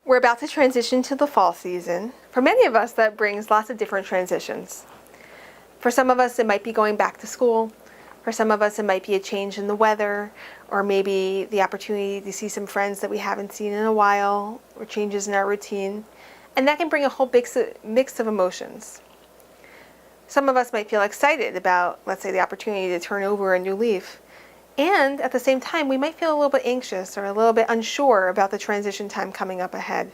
We're about to transition to the fall season. For many of us, that brings lots of different transitions. For some of us, it might be going back to school. For some of us, it might be a change in the weather, or maybe the opportunity to see some friends that we haven't seen in a while, or changes in our routine. And that can bring a whole mix of emotions. Some of us might feel excited about, let's say, the opportunity to turn over a new leaf. And at the same time, we might feel a little bit anxious or a little bit unsure about the transition time coming up ahead.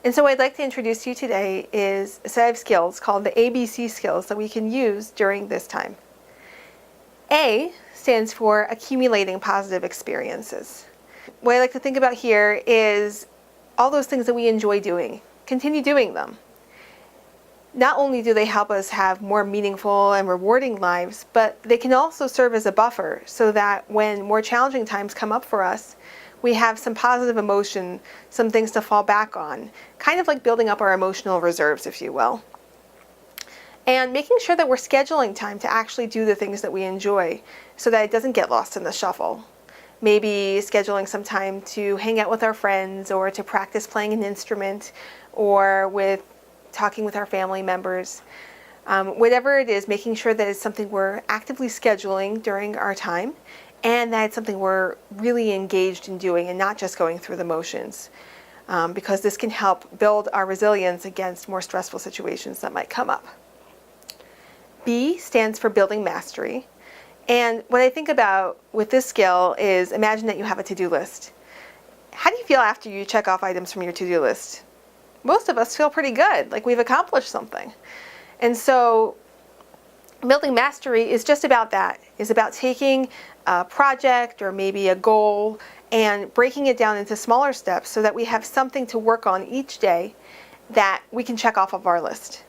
And so what I'd like to introduce to you today is a set of skills called the ABC skills that we can use during this time. A stands for accumulating positive experiences. What I like to think about here is all those things that we enjoy doing. Continue doing them. Not only do they help us have more meaningful and rewarding lives, but they can also serve as a buffer so that when more challenging times come up for us, we have some positive emotion, some things to fall back on, kind of like building up our emotional reserves, if you will. And making sure that we're scheduling time to actually do the things that we enjoy so that it doesn't get lost in the shuffle. Maybe scheduling some time to hang out with our friends or to practice playing an instrument or with talking with our family members. Whatever it is, making sure that it's something we're actively scheduling during our time and that it's something we're really engaged in doing and not just going through the motions. Because this can help build our resilience against more stressful situations that might come up. B stands for building mastery. And what I think about with this skill is imagine that you have a to-do list. How do you feel after you check off items from your to-do list? Most of us feel pretty good, like we've accomplished something. And so building mastery is just about that. It's about taking a project or maybe a goal and breaking it down into smaller steps so that we have something to work on each day that we can check off of our list.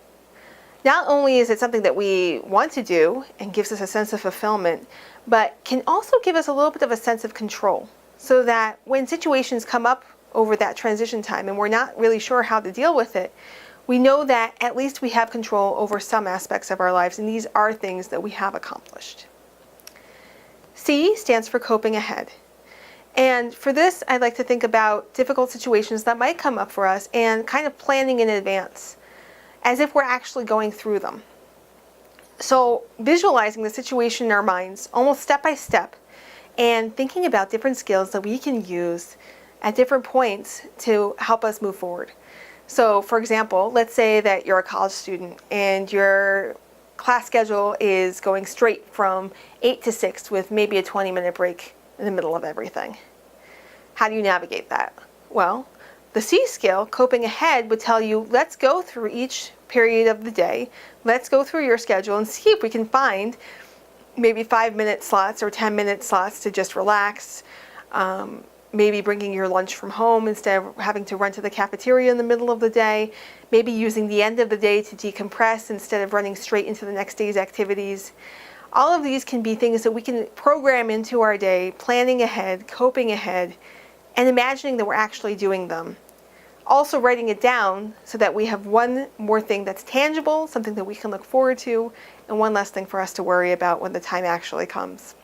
Not only is it something that we want to do and gives us a sense of fulfillment, but can also give us a little bit of a sense of control so that when situations come up over that transition time and we're not really sure how to deal with it, we know that at least we have control over some aspects of our lives, and these are things that we have accomplished. C stands for coping ahead. And for this, I'd like to think about difficult situations that might come up for us and kind of planning in advance, as if we're actually going through them. So visualizing the situation in our minds, almost step by step, and thinking about different skills that we can use at different points to help us move forward. So for example, let's say that you're a college student and your class schedule is going straight from 8 to 6 with maybe a 20-minute break in the middle of everything. How do you navigate that? Well, the C skill, coping ahead, would tell you, let's go through each period of the day, let's go through your schedule and see if we can find maybe 5-minute slots or 10-minute slots to just relax. Maybe bringing your lunch from home instead of having to run to the cafeteria in the middle of the day. Maybe using the end of the day to decompress instead of running straight into the next day's activities. All of these can be things that we can program into our day, planning ahead, coping ahead, and imagining that we're actually doing them. Also writing it down so that we have one more thing that's tangible, something that we can look forward to, and one less thing for us to worry about when the time actually comes.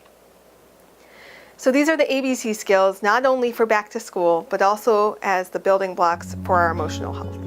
So these are the ABC skills, not only for back to school, but also as the building blocks for our emotional health.